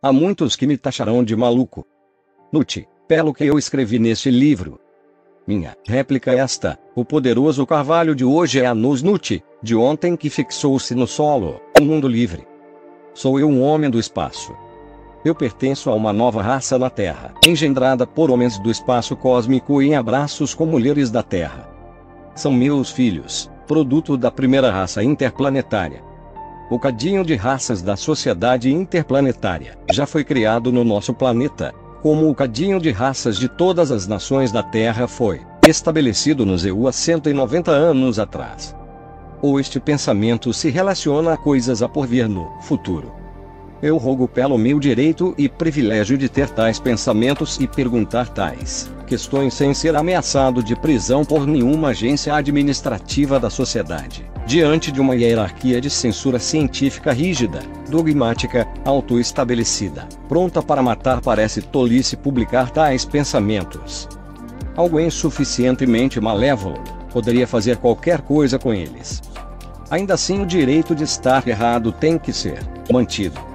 Há muitos que me taxarão de maluco. Note, pelo que eu escrevi neste livro. Minha réplica é esta: o poderoso carvalho de hoje é a Nus Nut, de ontem que fixou-se no solo, um mundo livre. Sou eu um homem do espaço. Eu pertenço a uma nova raça na Terra, engendrada por homens do espaço cósmico e em abraços com mulheres da Terra. São meus filhos, produto da primeira raça interplanetária. O cadinho de raças da sociedade interplanetária já foi criado no nosso planeta, como o cadinho de raças de todas as nações da Terra foi estabelecido no Zeu há 190 anos atrás. Ou este pensamento se relaciona a coisas a porvir no futuro. Eu rogo pelo meu direito e privilégio de ter tais pensamentos e perguntar tais questões sem ser ameaçado de prisão por nenhuma agência administrativa da sociedade, diante de uma hierarquia de censura científica rígida, dogmática, autoestabelecida, pronta para matar. Parece tolice publicar tais pensamentos. Alguém suficientemente malévolo poderia fazer qualquer coisa com eles. Ainda assim, o direito de estar errado tem que ser mantido.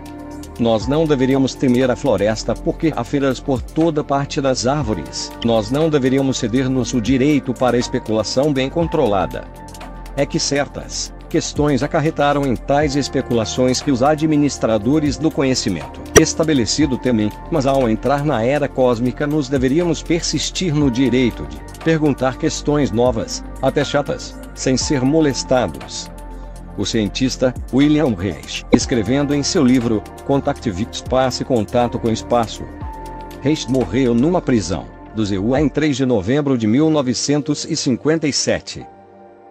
Nós não deveríamos temer a floresta porque há feiras por toda parte das árvores. Nós não deveríamos ceder nosso direito para a especulação bem controlada. É que certas questões acarretaram em tais especulações que os administradores do conhecimento estabelecido temem, mas ao entrar na era cósmica nós deveríamos persistir no direito de perguntar questões novas, até chatas, sem ser molestados. O cientista William Reich, escrevendo em seu livro Contact with Space, Contato com Espaço, Reich morreu numa prisão do Zeu em 3 de novembro de 1957.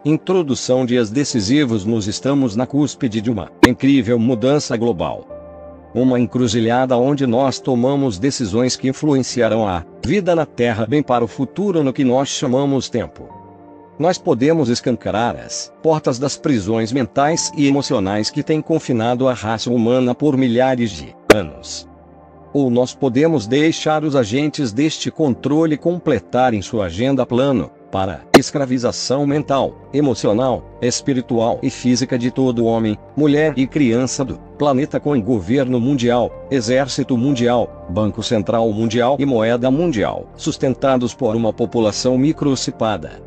Introdução: dias decisivos. Nós estamos na cúspide de uma incrível mudança global. Uma encruzilhada onde nós tomamos decisões que influenciarão a vida na Terra bem para o futuro no que nós chamamos tempo. Nós podemos escancarar as portas das prisões mentais e emocionais que têm confinado a raça humana por milhares de anos. Ou nós podemos deixar os agentes deste controle completarem sua agenda plano para escravização mental, emocional, espiritual e física de todo homem, mulher e criança do planeta, com governo mundial, exército mundial, banco central mundial e moeda mundial, sustentados por uma população microcipada.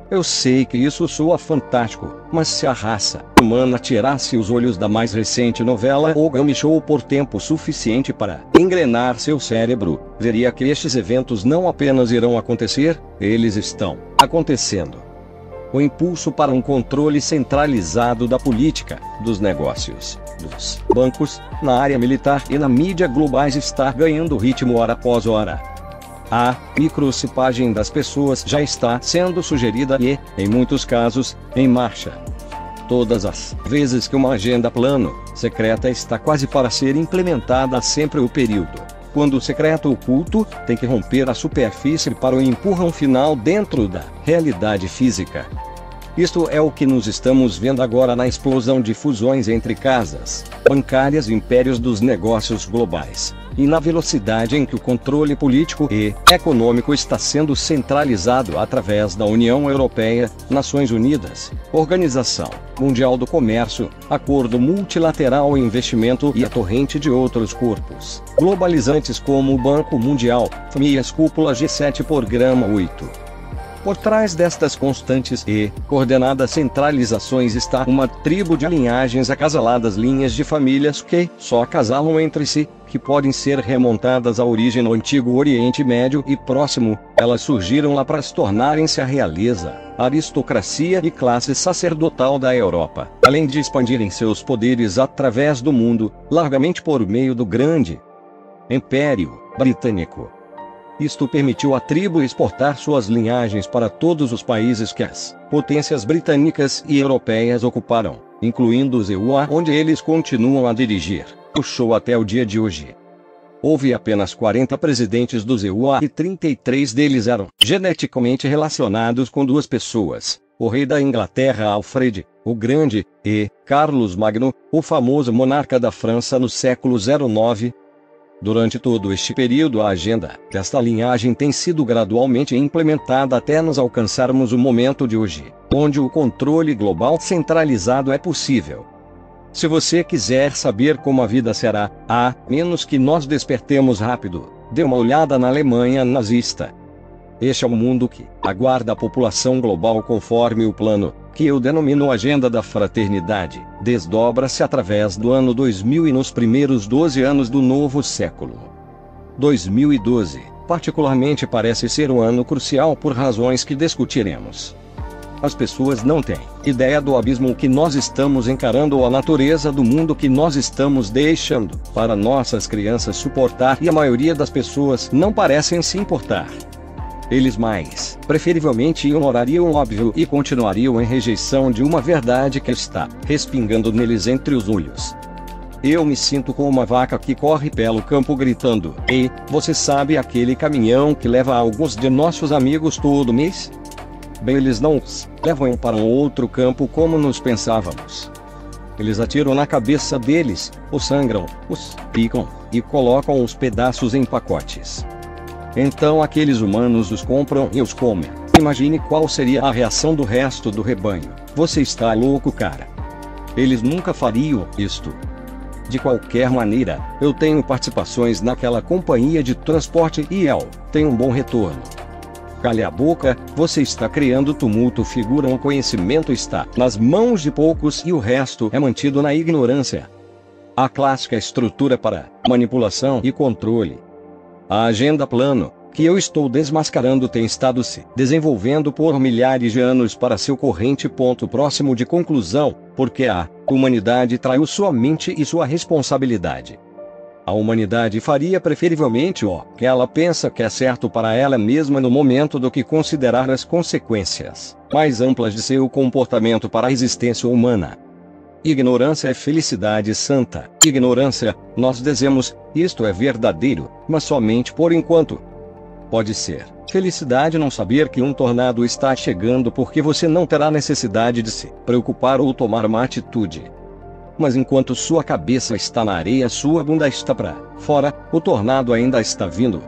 Eu sei que isso soa fantástico, mas se a raça humana tirasse os olhos da mais recente novela ou game show por tempo suficiente para engrenar seu cérebro, veria que estes eventos não apenas irão acontecer, eles estão acontecendo. O impulso para um controle centralizado da política, dos negócios, dos bancos, na área militar e na mídia globais está ganhando ritmo hora após hora. A microcipagem das pessoas já está sendo sugerida e, em muitos casos, em marcha. Todas as vezes que uma agenda plano secreta está quase para ser implementada, há sempre o período quando o secreto oculto tem que romper a superfície para o empurrão final dentro da realidade física. Isto é o que nos estamos vendo agora na explosão de fusões entre casas bancárias e impérios dos negócios globais, e na velocidade em que o controle político e econômico está sendo centralizado através da União Europeia, Nações Unidas, Organização Mundial do Comércio, Acordo Multilateral e Investimento e a torrente de outros corpos globalizantes como o Banco Mundial, FMI e as cúpulas G7 Programa 8. Por trás destas constantes e coordenadas centralizações está uma tribo de linhagens acasaladas, linhas de famílias que só acasalam entre si, que podem ser remontadas à origem no antigo Oriente Médio e Próximo. Elas surgiram lá para se tornarem-se a realeza, a aristocracia e classe sacerdotal da Europa, além de expandirem seus poderes através do mundo, largamente por meio do grande Império Britânico. Isto permitiu à tribo exportar suas linhagens para todos os países que as potências britânicas e europeias ocuparam, incluindo os EUA, onde eles continuam a dirigir o show até o dia de hoje. Houve apenas 40 presidentes dos EUA e 33 deles eram geneticamente relacionados com duas pessoas: o rei da Inglaterra Alfred o Grande e Carlos Magno, o famoso monarca da França no século 09. Durante todo este período, a agenda desta linhagem tem sido gradualmente implementada até nos alcançarmos o momento de hoje, onde o controle global centralizado é possível. Se você quiser saber como a vida será, a menos que nós despertemos rápido, dê uma olhada na Alemanha nazista. Este é o mundo que aguarda a população global conforme o plano, que eu denomino Agenda da Fraternidade, desdobra-se através do ano 2000 e nos primeiros 12 anos do novo século. 2012, particularmente, parece ser um ano crucial por razões que discutiremos. As pessoas não têm ideia do abismo que nós estamos encarando ou a natureza do mundo que nós estamos deixando para nossas crianças suportar, e a maioria das pessoas não parecem se importar. Eles mais, preferivelmente, ignorariam o óbvio e continuariam em rejeição de uma verdade que está respingando neles entre os olhos. Eu me sinto como uma vaca que corre pelo campo gritando: "Ei, você sabe aquele caminhão que leva alguns de nossos amigos todo mês? Bem, eles não os levam para um outro campo como nos pensávamos. Eles atiram na cabeça deles, os sangram, os picam, e colocam os pedaços em pacotes. Então aqueles humanos os compram e os comem. Imagine qual seria a reação do resto do rebanho. Você está louco, cara. Eles nunca fariam isto. De qualquer maneira, eu tenho participações naquela companhia de transporte e tenho um bom retorno. Cale a boca, você está criando tumulto. O conhecimento está nas mãos de poucos e o resto é mantido na ignorância. A clássica estrutura para manipulação e controle. A agenda plano, que eu estou desmascarando, tem estado se desenvolvendo por milhares de anos para seu corrente ponto próximo de conclusão, porque a humanidade traiu sua mente e sua responsabilidade. A humanidade faria preferivelmente o que ela pensa que é certo para ela mesma no momento do que considerar as consequências mais amplas de seu comportamento para a existência humana. Ignorância é felicidade santa. Ignorância, nós dizemos, isto é verdadeiro, mas somente por enquanto. Pode ser felicidade não saber que um tornado está chegando, porque você não terá necessidade de se preocupar ou tomar uma atitude. Mas enquanto sua cabeça está na areia, sua bunda está para fora, o tornado ainda está vindo.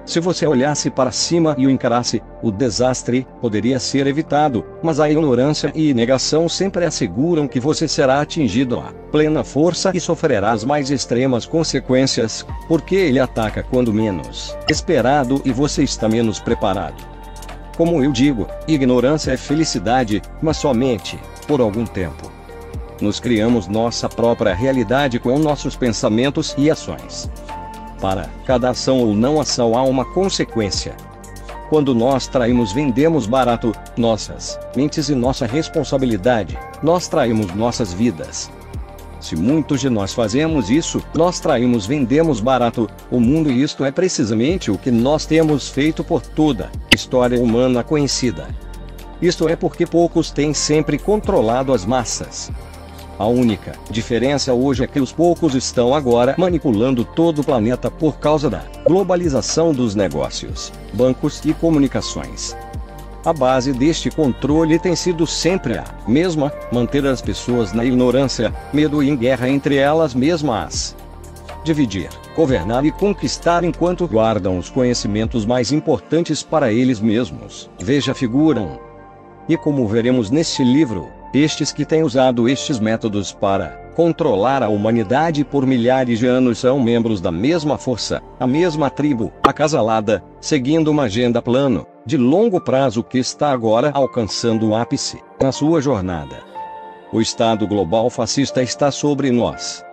Se você olhasse para cima e o encarasse, o desastre poderia ser evitado, mas a ignorância e negação sempre asseguram que você será atingido à plena força e sofrerá as mais extremas consequências, porque ele ataca quando menos esperado e você está menos preparado. Como eu digo, ignorância é felicidade, mas somente por algum tempo. Nos criamos nossa própria realidade com nossos pensamentos e ações. Para cada ação ou não ação há uma consequência. Quando nós traímos, vendemos barato nossas mentes e nossa responsabilidade, nós traímos nossas vidas. Se muitos de nós fazemos isso, nós traímos, vendemos barato o mundo, e isto é precisamente o que nós temos feito por toda a história humana conhecida. Isto é porque poucos têm sempre controlado as massas. A única diferença hoje é que os poucos estão agora manipulando todo o planeta por causa da globalização dos negócios, bancos e comunicações. A base deste controle tem sido sempre a mesma: manter as pessoas na ignorância, medo e em guerra entre elas mesmas. Dividir, governar e conquistar enquanto guardam os conhecimentos mais importantes para eles mesmos. Veja a figura 1. E como veremos neste livro, estes que têm usado estes métodos para controlar a humanidade por milhares de anos são membros da mesma força, a mesma tribo, acasalada, seguindo uma agenda plano, de longo prazo que está agora alcançando o ápice na sua jornada. O Estado global fascista está sobre nós.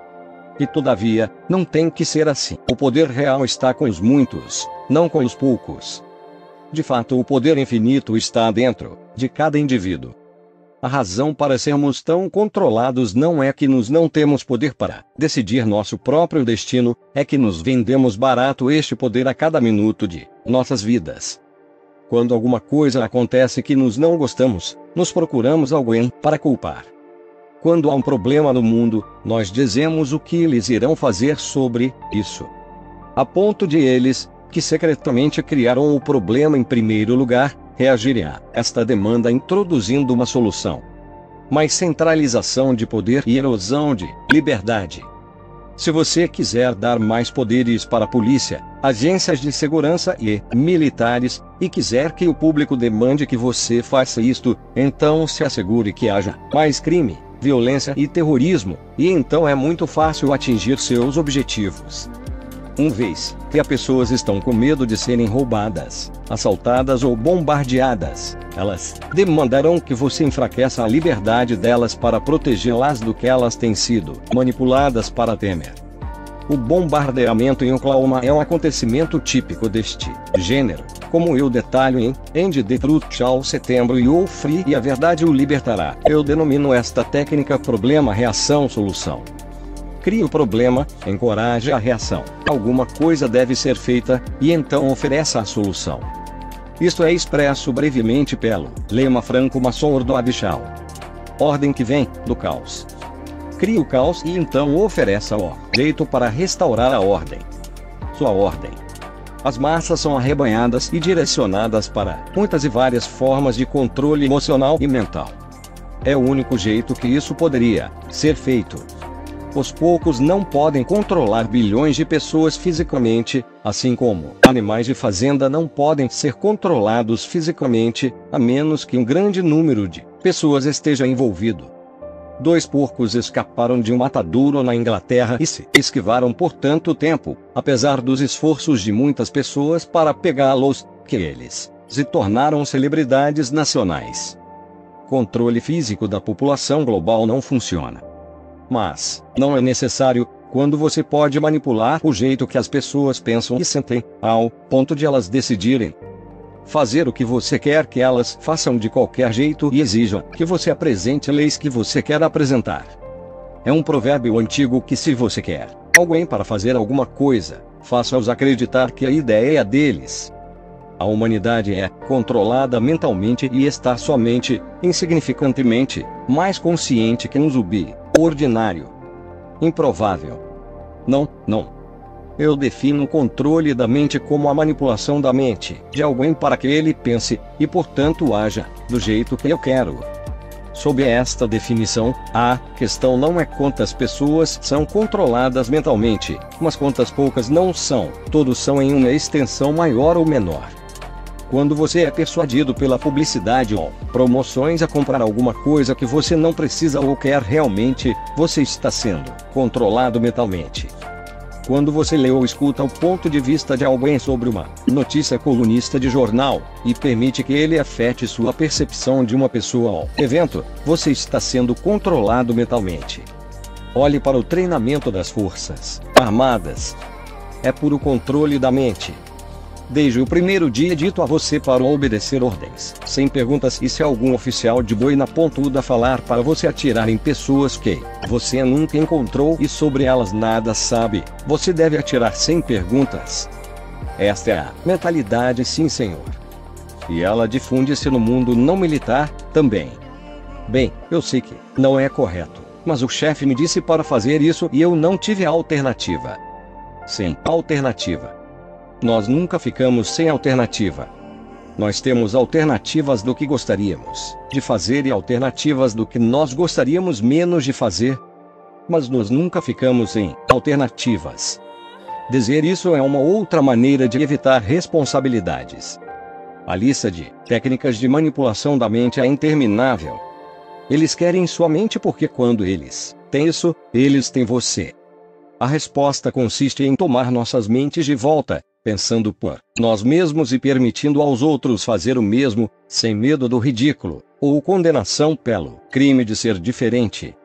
E todavia, não tem que ser assim. O poder real está com os muitos, não com os poucos. De fato, o poder infinito está dentro de cada indivíduo. A razão para sermos tão controlados não é que nós não temos poder para decidir nosso próprio destino, é que nos vendemos barato este poder a cada minuto de nossas vidas. Quando alguma coisa acontece que nós não gostamos, nós procuramos alguém para culpar. Quando há um problema no mundo, nós dizemos o que eles irão fazer sobre isso. A ponto de eles, que secretamente criaram o problema em primeiro lugar, reagirem a esta demanda introduzindo uma solução. Mais centralização de poder e erosão de liberdade. Se você quiser dar mais poderes para a polícia, agências de segurança e militares, e quiser que o público demande que você faça isto, então se assegure que haja mais crime, violência e terrorismo, e então é muito fácil atingir seus objetivos. Uma vez que as pessoas estão com medo de serem roubadas, assaltadas ou bombardeadas, elas demandarão que você enfraqueça a liberdade delas para protegê-las do que elas têm sido manipuladas para temer. O bombardeamento em Oklahoma é um acontecimento típico deste gênero, como eu detalho em End the Truth ao Setembro e o Free e a Verdade o Libertará. Eu denomino esta técnica problema, reação, solução. Cria o problema, encoraje a reação. Alguma coisa deve ser feita, e então ofereça a solução. Isto é expresso brevemente pelo lema franco-maçom do Abishal. Ordem que vem do caos. Cria o caos e então ofereça o jeito para restaurar a ordem. Sua ordem. As massas são arrebanhadas e direcionadas para muitas e várias formas de controle emocional e mental. É o único jeito que isso poderia ser feito. Os poucos não podem controlar bilhões de pessoas fisicamente, assim como animais de fazenda não podem ser controlados fisicamente, a menos que um grande número de pessoas esteja envolvido. 2 porcos escaparam de um matadouro na Inglaterra e se esquivaram por tanto tempo, apesar dos esforços de muitas pessoas para pegá-los, que eles se tornaram celebridades nacionais. Controle físico da população global não funciona. Mas não é necessário, quando você pode manipular o jeito que as pessoas pensam e sentem, ao ponto de elas decidirem fazer o que você quer que elas façam de qualquer jeito e exijam que você apresente leis que você quer apresentar. É um provérbio antigo que se você quer alguém para fazer alguma coisa, faça-os acreditar que a ideia é deles. A humanidade é controlada mentalmente e está somente, insignificantemente, mais consciente que um zumbi ordinário. Improvável. Não. Eu defino o controle da mente como a manipulação da mente de alguém para que ele pense, e portanto haja, do jeito que eu quero. Sob esta definição, a questão não é quantas pessoas são controladas mentalmente, mas quantas poucas não são. Todos são em uma extensão maior ou menor. Quando você é persuadido pela publicidade ou promoções a comprar alguma coisa que você não precisa ou quer realmente, você está sendo controlado mentalmente. Quando você lê ou escuta o ponto de vista de alguém sobre uma notícia colunista de jornal, e permite que ele afete sua percepção de uma pessoa ou evento, você está sendo controlado mentalmente. Olhe para o treinamento das forças armadas. É puro controle da mente. Desde o primeiro dia dito a você para obedecer ordens, sem perguntas, e se algum oficial de boina pontuda falar para você atirar em pessoas que você nunca encontrou e sobre elas nada sabe, você deve atirar sem perguntas. Esta é a mentalidade, sim senhor. E ela difunde-se no mundo não militar, também. Bem, eu sei que não é correto, mas o chefe me disse para fazer isso e eu não tive alternativa. Sem alternativa. Nós nunca ficamos sem alternativa. Nós temos alternativas do que gostaríamos de fazer e alternativas do que nós gostaríamos menos de fazer. Mas nós nunca ficamos sem alternativas. Dizer isso é uma outra maneira de evitar responsabilidades. A lista de técnicas de manipulação da mente é interminável. Eles querem sua mente porque quando eles têm isso, eles têm você. A resposta consiste em tomar nossas mentes de volta, pensando por nós mesmos e permitindo aos outros fazer o mesmo, sem medo do ridículo, ou condenação pelo crime de ser diferente.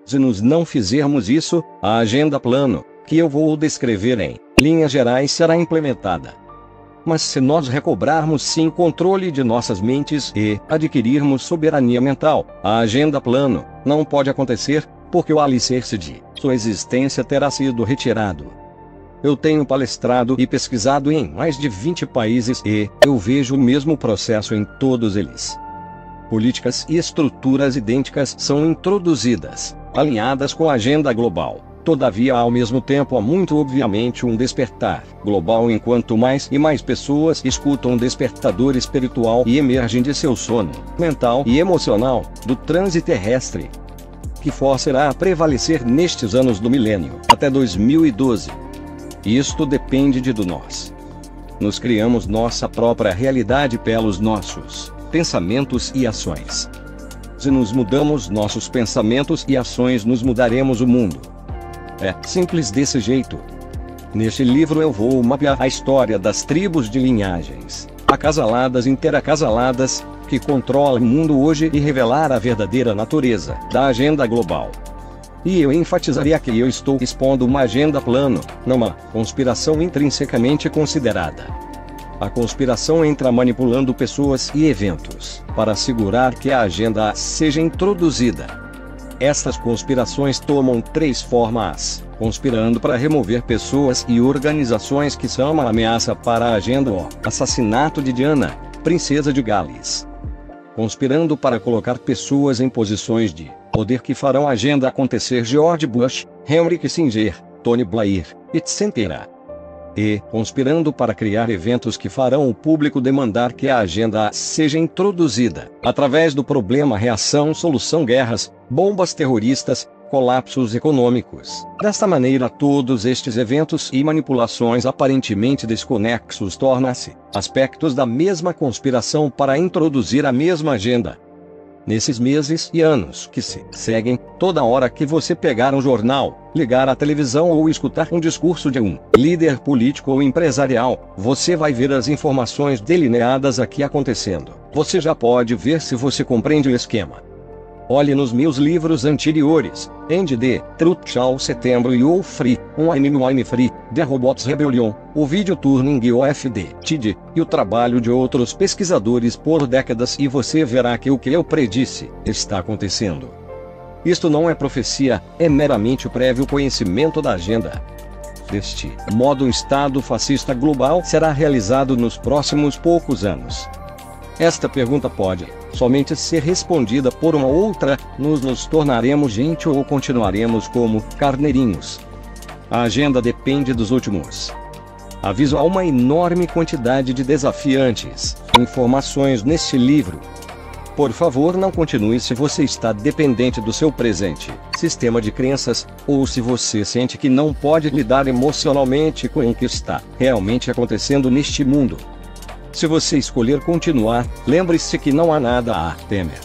Se nós não fizermos isso, a agenda plano, que eu vou descrever em linhas gerais, será implementada. Mas se nós recobrarmos sim controle de nossas mentes e adquirirmos soberania mental, a agenda plano não pode acontecer, porque o alicerce de sua existência terá sido retirado. Eu tenho palestrado e pesquisado em mais de 20 países e eu vejo o mesmo processo em todos eles. Políticas e estruturas idênticas são introduzidas, alinhadas com a agenda global. Todavia, ao mesmo tempo, há muito obviamente um despertar global enquanto mais e mais pessoas escutam o despertador espiritual e emergem de seu sono mental e emocional, do transe terrestre. Que força irá prevalecer nestes anos do milênio, até 2012? Isto depende de nós. Nós criamos nossa própria realidade pelos nossos pensamentos e ações. Se nos mudamos nossos pensamentos e ações, nos mudaremos o mundo. É simples desse jeito. Neste livro eu vou mapear a história das tribos de linhagens, acasaladas e interacasaladas, que controlam o mundo hoje e revelar a verdadeira natureza da agenda global. E eu enfatizaria que eu estou expondo uma agenda plano, não uma conspiração intrinsecamente considerada. A conspiração entra manipulando pessoas e eventos, para assegurar que a agenda seja introduzida. Estas conspirações tomam 3 formas: conspirando para remover pessoas e organizações que são uma ameaça para a agenda, o assassinato de Diana, princesa de Gales. Conspirando para colocar pessoas em posições de poder que farão a agenda acontecer, George Bush, Henry Kissinger, Tony Blair, etc. E conspirando para criar eventos que farão o público demandar que a agenda seja introduzida, através do problema reação-solução, guerras, bombas terroristas, colapsos econômicos. Desta maneira, todos estes eventos e manipulações aparentemente desconexos tornam-se aspectos da mesma conspiração para introduzir a mesma agenda. Nesses meses e anos que se seguem, toda hora que você pegar um jornal, ligar a televisão ou escutar um discurso de um líder político ou empresarial, você vai ver as informações delineadas aqui acontecendo. Você já pode ver se você compreende o esquema. Olhe nos meus livros anteriores, End the Truth Shall Setembro e All Free, I'm Free, The Robots Rebellion, o vídeo Turning OFD, TID, e o trabalho de outros pesquisadores por décadas, e você verá que o que eu predisse está acontecendo. Isto não é profecia, é meramente o prévio conhecimento da agenda. Deste modo, um Estado fascista global será realizado nos próximos poucos anos. Esta pergunta pode somente ser respondida por uma outra: nos tornaremos gente ou continuaremos como carneirinhos? A agenda depende dos últimos. Aviso: há uma enorme quantidade de desafiantes informações neste livro. Por favor, não continue se você está dependente do seu presente sistema de crenças, ou se você sente que não pode lidar emocionalmente com o que está realmente acontecendo neste mundo. Se você escolher continuar, lembre-se que não há nada a temer.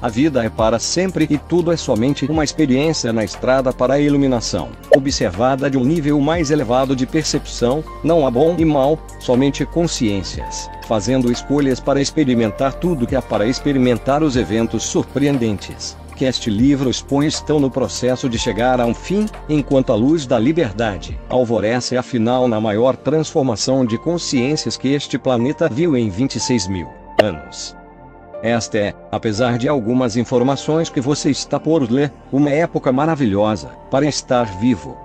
A vida é para sempre e tudo é somente uma experiência na estrada para a iluminação, observada de um nível mais elevado de percepção. Não há bom e mal, somente consciências, fazendo escolhas para experimentar tudo que há para experimentar. Os eventos surpreendentes que este livro expõe estão no processo de chegar a um fim, enquanto a luz da liberdade alvorece afinal na maior transformação de consciências que este planeta viu em 26 mil anos. Esta é, apesar de algumas informações que você está por ler, uma época maravilhosa para estar vivo.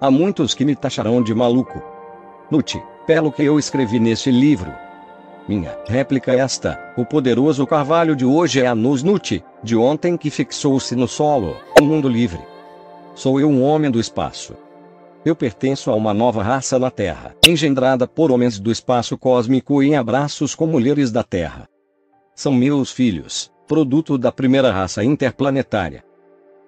Há muitos que me taxarão de maluco. Note, pelo que eu escrevi neste livro. Minha réplica é esta: o poderoso carvalho de hoje é a Nus Nut, de ontem, que fixou-se no solo, um mundo livre. Sou eu um homem do espaço. Eu pertenço a uma nova raça na Terra, engendrada por homens do espaço cósmico em abraços com mulheres da Terra. São meus filhos, produto da primeira raça interplanetária.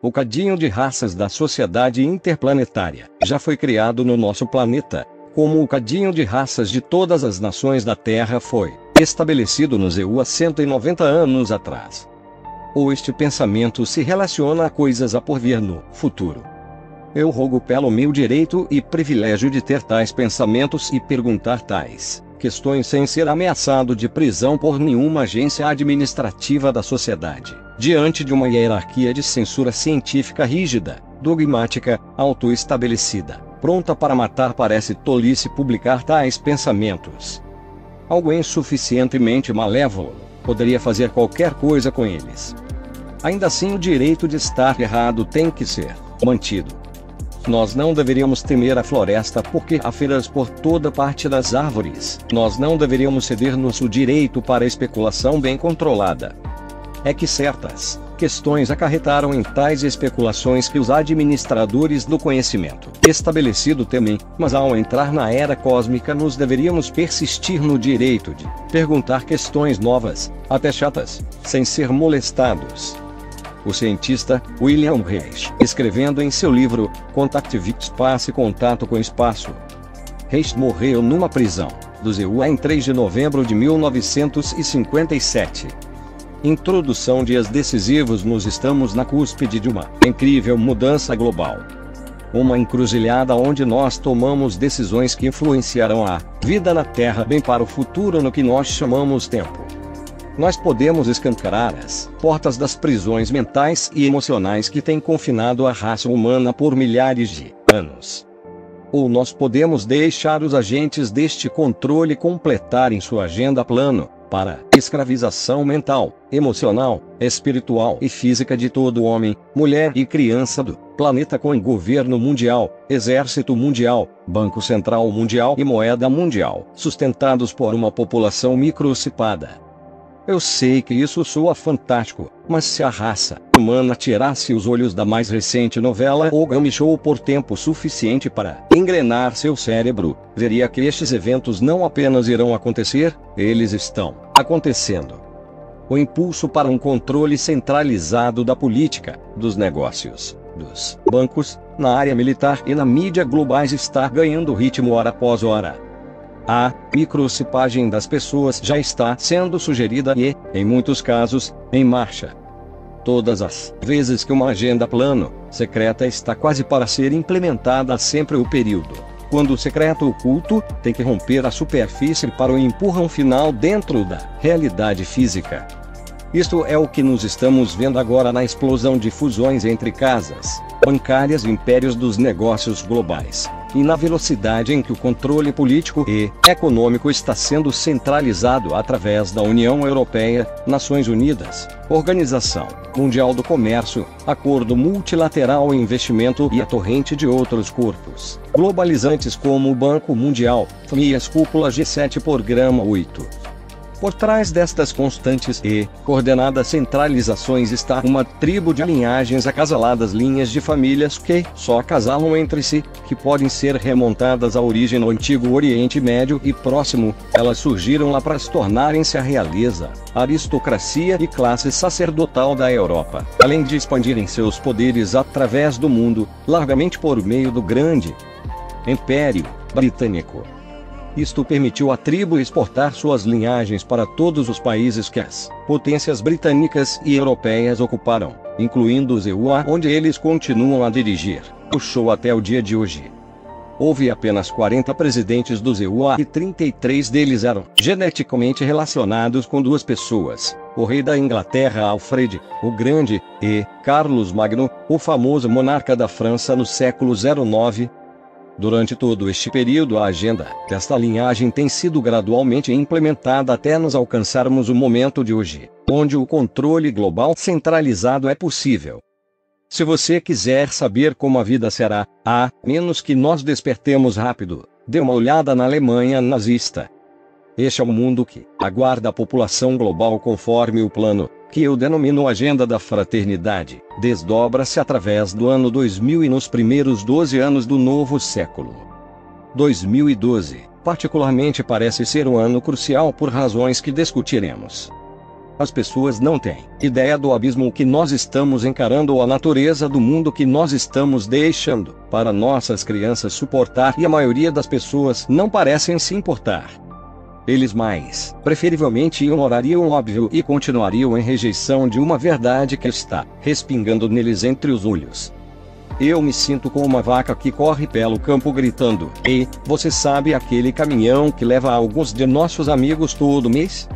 O cadinho de raças da sociedade interplanetária já foi criado no nosso planeta, como o cadinho de raças de todas as nações da Terra foi estabelecido no Zeu há 190 anos atrás. Ou este pensamento se relaciona a coisas a por vir no futuro. Eu rogo pelo meu direito e privilégio de ter tais pensamentos e perguntar tais questões sem ser ameaçado de prisão por nenhuma agência administrativa da sociedade, diante de uma hierarquia de censura científica rígida, dogmática, autoestabelecida, pronta para matar. Parece tolice publicar tais pensamentos. Alguém suficientemente malévolo poderia fazer qualquer coisa com eles. Ainda assim, o direito de estar errado tem que ser mantido. Nós não deveríamos temer a floresta porque há feiras por toda parte das árvores. Nós não deveríamos ceder nosso direito para a especulação bem controlada. É que certas questões acarretaram em tais especulações que os administradores do conhecimento estabelecido temem, mas ao entrar na era cósmica nós deveríamos persistir no direito de perguntar questões novas, até chatas, sem ser molestados. O cientista William Reich, escrevendo em seu livro Contact with Space, Contato com Espaço. Reich morreu numa prisão dos EUA em 3 de novembro de 1957. Introdução: dias decisivos. Nos estamos na cúspide de uma incrível mudança global. Uma encruzilhada onde nós tomamos decisões que influenciarão a vida na Terra bem para o futuro no que nós chamamos tempo. Nós podemos escancarar as portas das prisões mentais e emocionais que têm confinado a raça humana por milhares de anos. Ou nós podemos deixar os agentes deste controle completarem sua agenda plano para escravização mental, emocional, espiritual e física de todo homem, mulher e criança do planeta, com governo mundial, exército mundial, banco central mundial e moeda mundial, sustentados por uma população microcipada. Eu sei que isso soa fantástico, mas se a raça humana tirasse os olhos da mais recente novela ou game show por tempo suficiente para engrenar seu cérebro, veria que estes eventos não apenas irão acontecer, eles estão acontecendo. O impulso para um controle centralizado da política, dos negócios, dos bancos, na área militar e na mídia globais está ganhando ritmo hora após hora. A microcipagem das pessoas já está sendo sugerida e, em muitos casos, em marcha. Todas as vezes que uma agenda plano secreta está quase para ser implementada, há sempre o período quando o secreto oculto tem que romper a superfície para o empurrão final dentro da realidade física. Isto é o que nos estamos vendo agora na explosão de fusões entre casas bancárias e impérios dos negócios globais, e na velocidade em que o controle político e econômico está sendo centralizado através da União Europeia, Nações Unidas, Organização Mundial do Comércio, Acordo Multilateral e Investimento e a torrente de outros corpos globalizantes como o Banco Mundial, FMI e as cúpulas G7 Programa 8. Por trás destas constantes e coordenadas centralizações está uma tribo de linhagens acasaladas, linhas de famílias que só acasalam entre si, que podem ser remontadas à origem no antigo Oriente Médio e Próximo. Elas surgiram lá para se tornarem-se a realeza, aristocracia e classe sacerdotal da Europa, além de expandirem seus poderes através do mundo, largamente por meio do grande Império Britânico. Isto permitiu à tribo exportar suas linhagens para todos os países que as potências britânicas e europeias ocuparam, incluindo os EUA, onde eles continuam a dirigir o show até o dia de hoje. Houve apenas 40 presidentes dos EUA e 33 deles eram geneticamente relacionados com duas pessoas: o rei da Inglaterra Alfred o Grande e Carlos Magno, o famoso monarca da França no século 09. Durante todo este período, a agenda desta linhagem tem sido gradualmente implementada até nos alcançarmos o momento de hoje, onde o controle global centralizado é possível. Se você quiser saber como a vida será, a menos que nós despertemos rápido, dê uma olhada na Alemanha nazista. Este é o mundo que aguarda a população global conforme o plano, que eu denomino Agenda da Fraternidade, desdobra-se através do ano 2000 e nos primeiros 12 anos do novo século. 2012, particularmente, parece ser um ano crucial por razões que discutiremos. As pessoas não têm ideia do abismo que nós estamos encarando ou a natureza do mundo que nós estamos deixando para nossas crianças suportar, e a maioria das pessoas não parecem se importar. Eles mais preferivelmente ignorariam o óbvio e continuariam em rejeição de uma verdade que está respingando neles entre os olhos. Eu me sinto como uma vaca que corre pelo campo gritando: "Ei, você sabe aquele caminhão que leva alguns de nossos amigos todo mês?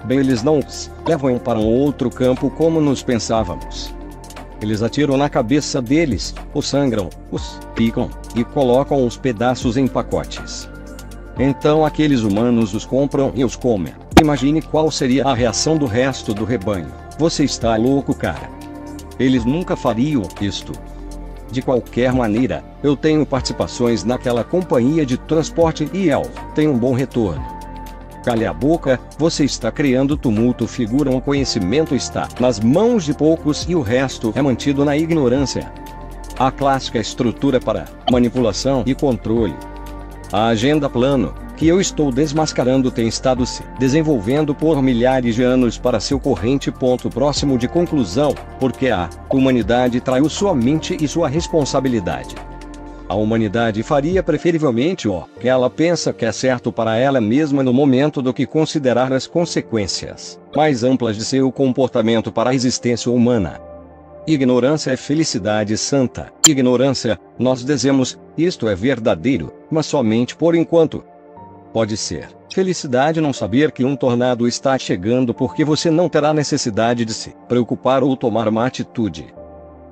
Bem, eles não os levam para um outro campo como nos pensávamos. Eles atiram na cabeça deles, os sangram, os picam e colocam os pedaços em pacotes. Então aqueles humanos os compram e os comem. Imagine qual seria a reação do resto do rebanho. Você está louco, cara. Eles nunca fariam isto. De qualquer maneira, eu tenho participações naquela companhia de transporte e ela tem um bom retorno. Cale a boca, você está criando tumulto. O conhecimento está nas mãos de poucos e o resto é mantido na ignorância. A clássica estrutura para manipulação e controle. A agenda plano, que eu estou desmascarando, tem estado se desenvolvendo por milhares de anos para seu corrente ponto próximo de conclusão, porque a humanidade traiu sua mente e sua responsabilidade. A humanidade faria preferivelmente o que ela pensa que é certo para ela mesma no momento do que considerar as consequências mais amplas de seu comportamento para a existência humana. Ignorância é felicidade santa. Ignorância, nós dizemos, isto é verdadeiro, mas somente por enquanto. Pode ser felicidade não saber que um tornado está chegando porque você não terá necessidade de se preocupar ou tomar uma atitude.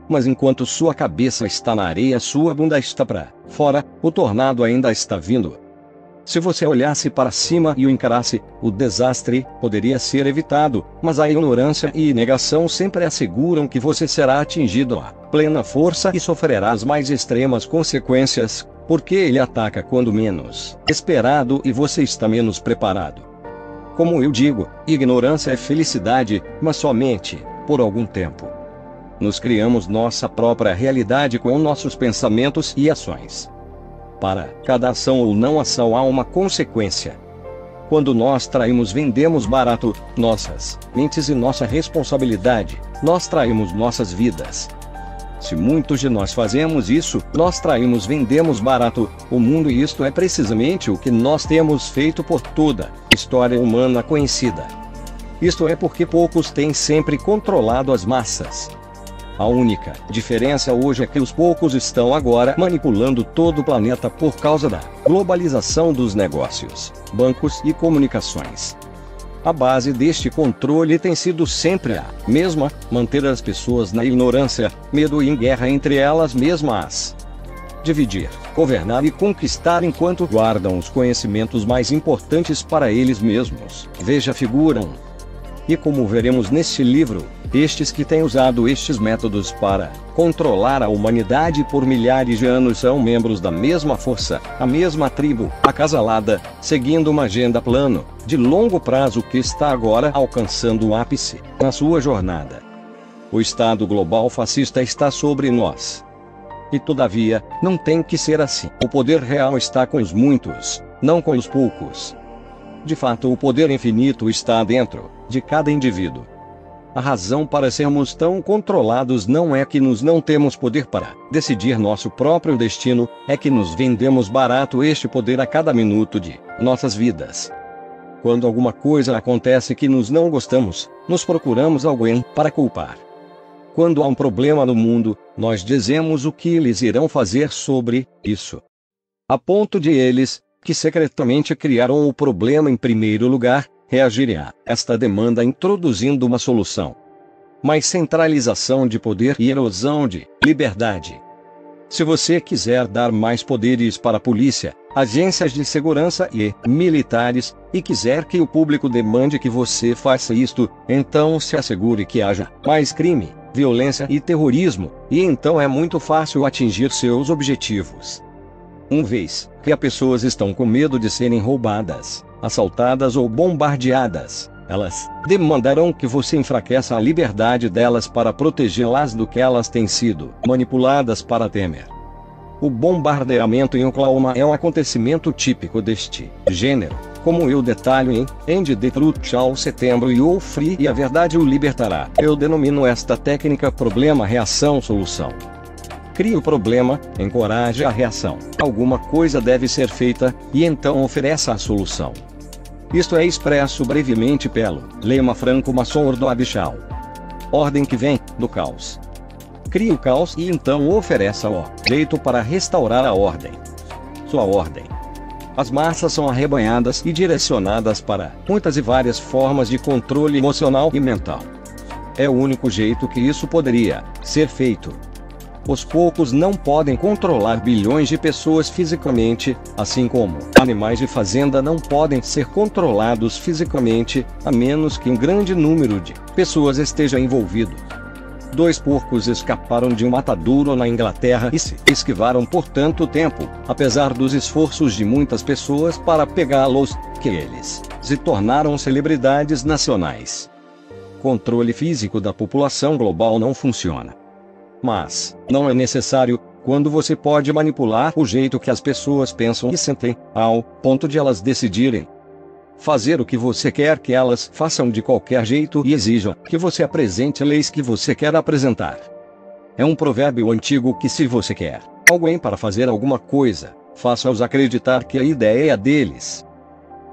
Mas enquanto sua cabeça está na areia, sua bunda está para fora, o tornado ainda está vindo. Se você olhasse para cima e o encarasse, o desastre poderia ser evitado, mas a ignorância e negação sempre asseguram que você será atingido à plena força e sofrerá as mais extremas consequências, porque ele ataca quando menos esperado e você está menos preparado. Como eu digo, ignorância é felicidade, mas somente por algum tempo. Nos criamos nossa própria realidade com nossos pensamentos e ações. Para cada ação ou não ação há uma consequência. Quando nós traímos, vendemos barato nossas mentes e nossa responsabilidade, nós traímos nossas vidas. Se muitos de nós fazemos isso, nós traímos, vendemos barato o mundo, e isto é precisamente o que nós temos feito por toda a história humana conhecida. Isto é porque poucos têm sempre controlado as massas. A única diferença hoje é que os poucos estão agora manipulando todo o planeta por causa da globalização dos negócios, bancos e comunicações. A base deste controle tem sido sempre a mesma: manter as pessoas na ignorância, medo e em guerra entre elas mesmas. Dividir, governar e conquistar enquanto guardam os conhecimentos mais importantes para eles mesmos. Veja a figura 1. E como veremos neste livro, estes que têm usado estes métodos para controlar a humanidade por milhares de anos são membros da mesma força, a mesma tribo, acasalada, seguindo uma agenda plano, de longo prazo que está agora alcançando o ápice na sua jornada. O Estado global fascista está sobre nós. E todavia, não tem que ser assim. O poder real está com os muitos, não com os poucos. De fato, o poder infinito está dentro de cada indivíduo. A razão para sermos tão controlados não é que nós não temos poder para decidir nosso próprio destino, é que nos vendemos barato este poder a cada minuto de nossas vidas. Quando alguma coisa acontece que nós não gostamos, nos procuramos alguém para culpar. Quando há um problema no mundo, nós dizemos o que eles irão fazer sobre isso. A ponto de eles, que secretamente criaram o problema em primeiro lugar, reagirem a esta demanda introduzindo uma solução. Mais centralização de poder e erosão de liberdade. Se você quiser dar mais poderes para a polícia, agências de segurança e militares, e quiser que o público demande que você faça isto, então se assegure que haja mais crime, violência e terrorismo, e então é muito fácil atingir seus objetivos. Uma vez que as pessoas estão com medo de serem roubadas, assaltadas ou bombardeadas, elas demandarão que você enfraqueça a liberdade delas para protegê-las do que elas têm sido manipuladas para temer. O bombardeamento em Oklahoma é um acontecimento típico deste gênero, como eu detalho em The Truth ao Setembro e o Free e a Verdade o Libertará. Eu denomino esta técnica problema, reação, solução. Cria o problema, encoraja a reação. Alguma coisa deve ser feita, e então ofereça a solução. Isto é expresso brevemente pelo lema franco-maçom do Abishal. Ordem que vem do caos. Cria o caos e então ofereça o jeito para restaurar a ordem. Sua ordem. As massas são arrebanhadas e direcionadas para muitas e várias formas de controle emocional e mental. É o único jeito que isso poderia ser feito. Os poucos não podem controlar bilhões de pessoas fisicamente, assim como animais de fazenda não podem ser controlados fisicamente, a menos que um grande número de pessoas esteja envolvido. 2 porcos escaparam de um matadouro na Inglaterra e se esquivaram por tanto tempo, apesar dos esforços de muitas pessoas para pegá-los, que eles se tornaram celebridades nacionais. Controle físico da população global não funciona. Mas não é necessário, quando você pode manipular o jeito que as pessoas pensam e sentem, ao ponto de elas decidirem fazer o que você quer que elas façam de qualquer jeito e exijam que você apresente leis que você quer apresentar. É um provérbio antigo que se você quer alguém para fazer alguma coisa, faça-os acreditar que a ideia é deles.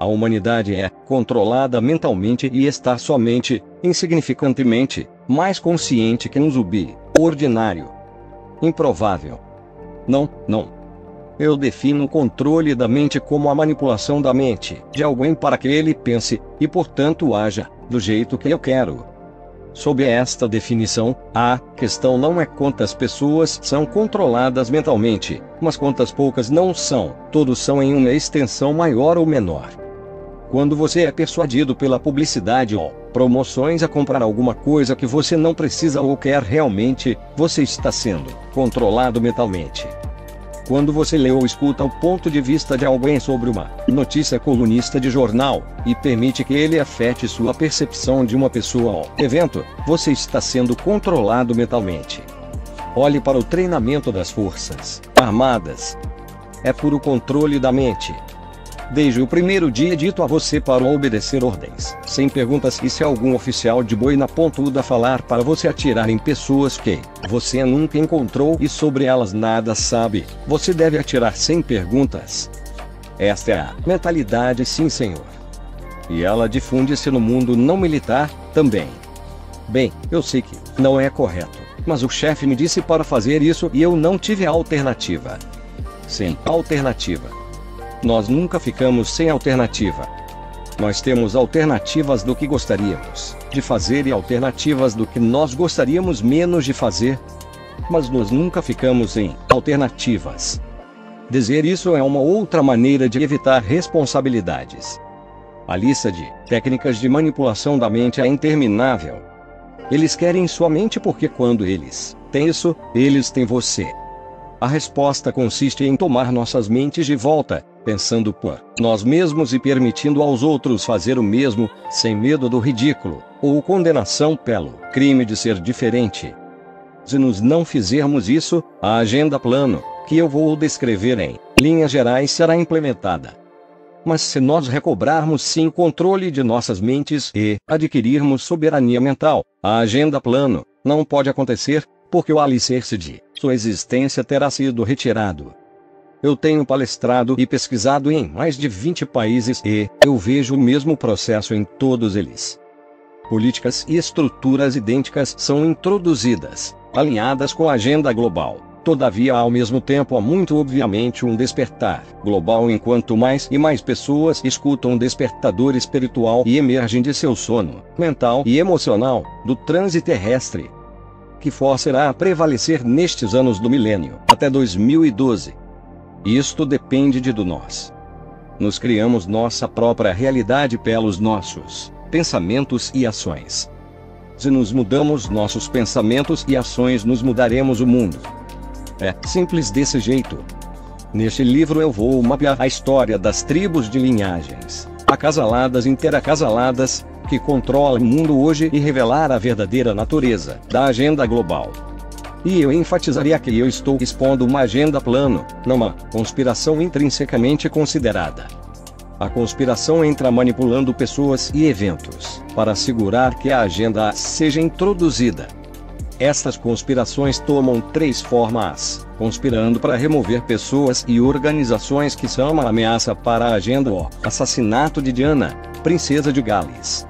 A humanidade é controlada mentalmente e está somente, insignificantemente, mais consciente que um zumbi, ordinário. Improvável. Não. Eu defino o controle da mente como a manipulação da mente de alguém para que ele pense, e portanto haja, do jeito que eu quero. Sob esta definição, a questão não é quantas pessoas são controladas mentalmente, mas quantas poucas não são, todos são em uma extensão maior ou menor. Quando você é persuadido pela publicidade ou promoções a comprar alguma coisa que você não precisa ou quer realmente, você está sendo controlado mentalmente. Quando você lê ou escuta o ponto de vista de alguém sobre uma notícia colunista de jornal, e permite que ele afete sua percepção de uma pessoa ou evento, você está sendo controlado mentalmente. Olhe para o treinamento das forças armadas. É puro controle da mente. Desde o primeiro dia dito a você para obedecer ordens, sem perguntas, e se algum oficial de boina pontuda falar para você atirar em pessoas que você nunca encontrou e sobre elas nada sabe, você deve atirar sem perguntas. Esta é a mentalidade, sim senhor. E ela difunde-se no mundo não militar, também. Bem, eu sei que não é correto, mas o chefe me disse para fazer isso e eu não tive alternativa. Sem alternativa. Nós nunca ficamos sem alternativa. Nós temos alternativas do que gostaríamos de fazer e alternativas do que nós gostaríamos menos de fazer. Mas nós nunca ficamos sem alternativas. Dizer isso é uma outra maneira de evitar responsabilidades. A lista de técnicas de manipulação da mente é interminável. Eles querem sua mente porque quando eles têm isso, eles têm você. A resposta consiste em tomar nossas mentes de volta, pensando por nós mesmos e permitindo aos outros fazer o mesmo, sem medo do ridículo, ou condenação pelo crime de ser diferente. Se nós não fizermos isso, a agenda plano, que eu vou descrever em linhas gerais, será implementada. Mas se nós recobrarmos sim o controle de nossas mentes e adquirirmos soberania mental, a agenda plano não pode acontecer, porque o alicerce de sua existência terá sido retirado. Eu tenho palestrado e pesquisado em mais de 20 países e eu vejo o mesmo processo em todos eles. Políticas e estruturas idênticas são introduzidas, alinhadas com a agenda global. Todavia, ao mesmo tempo, há muito obviamente um despertar global enquanto mais e mais pessoas escutam o despertador espiritual e emergem de seu sono mental e emocional, do transe terrestre. Que força irá prevalecer nestes anos do milênio, até 2012? Isto depende de nós. Nos criamos nossa própria realidade pelos nossos pensamentos e ações. Se nos mudamos nossos pensamentos e ações, nos mudaremos o mundo. É simples desse jeito. Neste livro eu vou mapear a história das tribos de linhagens, acasaladas e interacasaladas, que controlam o mundo hoje e revelar a verdadeira natureza da agenda global. E eu enfatizaria que eu estou expondo uma agenda plano, não uma conspiração intrinsecamente considerada. A conspiração entra manipulando pessoas e eventos, para assegurar que a agenda seja introduzida. Estas conspirações tomam 3 formas: conspirando para remover pessoas e organizações que são uma ameaça para a agenda, o assassinato de Diana, princesa de Gales.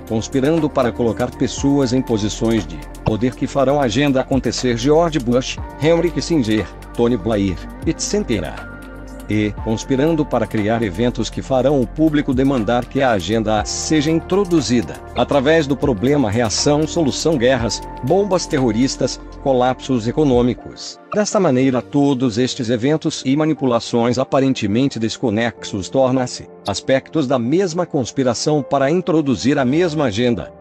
Conspirando para colocar pessoas em posições de poder que farão a agenda acontecer, George Bush, Henry Kissinger, Tony Blair, etc. E conspirando para criar eventos que farão o público demandar que a agenda seja introduzida, através do problema reação-solução, guerras, bombas terroristas, colapsos econômicos. Desta maneira, todos estes eventos e manipulações aparentemente desconexos tornam-se aspectos da mesma conspiração para introduzir a mesma agenda.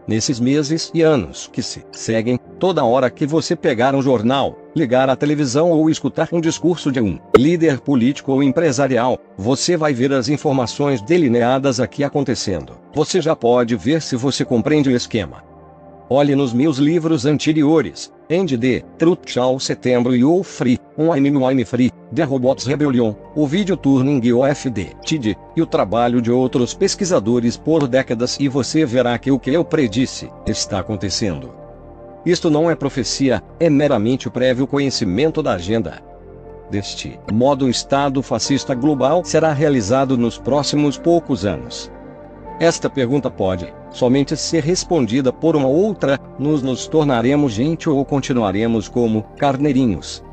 Nesses meses e anos que se seguem, toda hora que você pegar um jornal, ligar a televisão ou escutar um discurso de um líder político ou empresarial, você vai ver as informações delineadas aqui acontecendo. Você já pode ver se você compreende o esquema. Olhe nos meus livros anteriores, End the Truth Shall Setembro e All Free, I'm Free, The Robots Rebellion, o vídeo Turning Off the Tide, e o trabalho de outros pesquisadores por décadas, e você verá que o que eu predisse está acontecendo. Isto não é profecia, é meramente o prévio conhecimento da agenda. Deste modo, o Estado fascista global será realizado nos próximos poucos anos. Esta pergunta pode somente ser respondida por uma outra: nos tornaremos gente ou continuaremos como carneirinhos?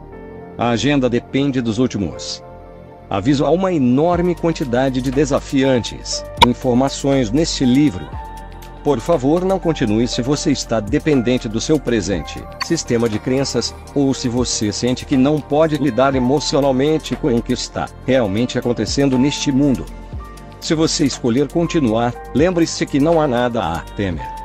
A agenda depende dos últimos. Aviso: há uma enorme quantidade de desafiantes informações neste livro. Por favor, não continue se você está dependente do seu presente sistema de crenças, ou se você sente que não pode lidar emocionalmente com o que está realmente acontecendo neste mundo. Se você escolher continuar, lembre-se que não há nada a temer.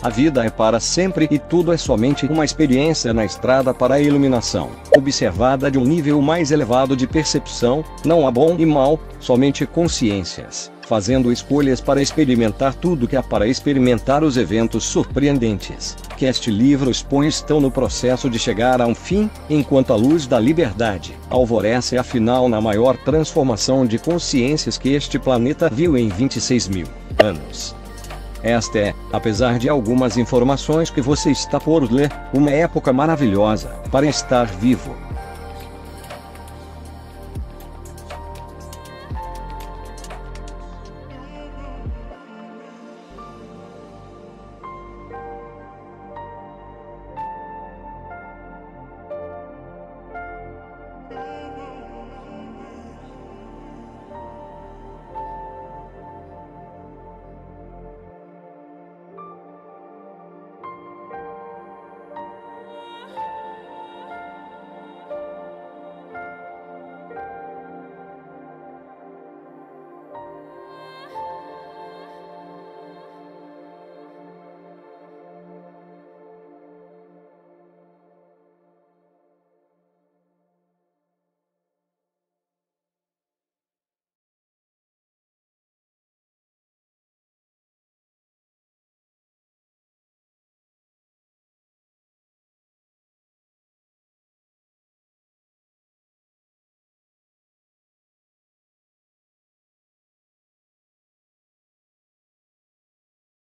A vida é para sempre e tudo é somente uma experiência na estrada para a iluminação, observada de um nível mais elevado de percepção. Não há bom e mal, somente consciências, fazendo escolhas para experimentar tudo que há para experimentar. Os eventos surpreendentes que este livro expõe estão no processo de chegar a um fim, enquanto a luz da liberdade alvorece afinal na maior transformação de consciências que este planeta viu em 26 mil anos. Esta é, apesar de algumas informações que você está por ler, uma época maravilhosa para estar vivo.